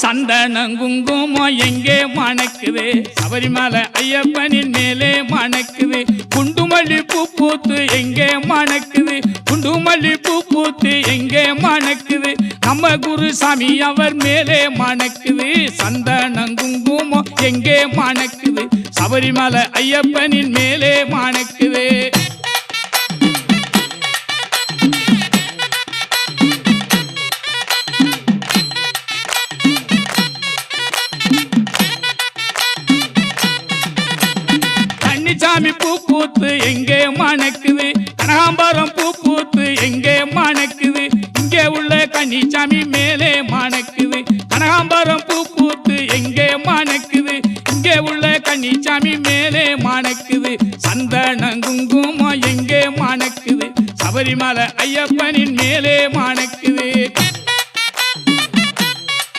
சந்தனம் குங்குமம் எங்கே மணக்குது சபரிமலை ஐயப்பனின் மேலே மணக்குது குண்டுமல்லி பூ பூத்து எங்கே மணக்குது குண்டுமல்லி பூ பூத்து எங்கே மணக்குது நம்ம குருசாமி அவர் மேலே மணக்குது சந்தனம் குங்குமம் எங்கே மணக்குது சபரிமலை ஐயப்பனின் மேலே மணக்குது சாமி பூ பூத்து எங்கே மணக்குது கனகாம்பரம் பூ பூத்து எங்கே மணக்குது இங்கே உள்ள கன்னிசாமி மேலே மணக்குது கனகாம்பரம் பூ பூத்து எங்கே மணக்குது இங்கே உள்ள கன்னிசாமி மேலே மணக்குது சந்தனம் குங்குமம் எங்கே மணக்குது சபரிமலை ஐயப்பனின் மேலே மணக்குது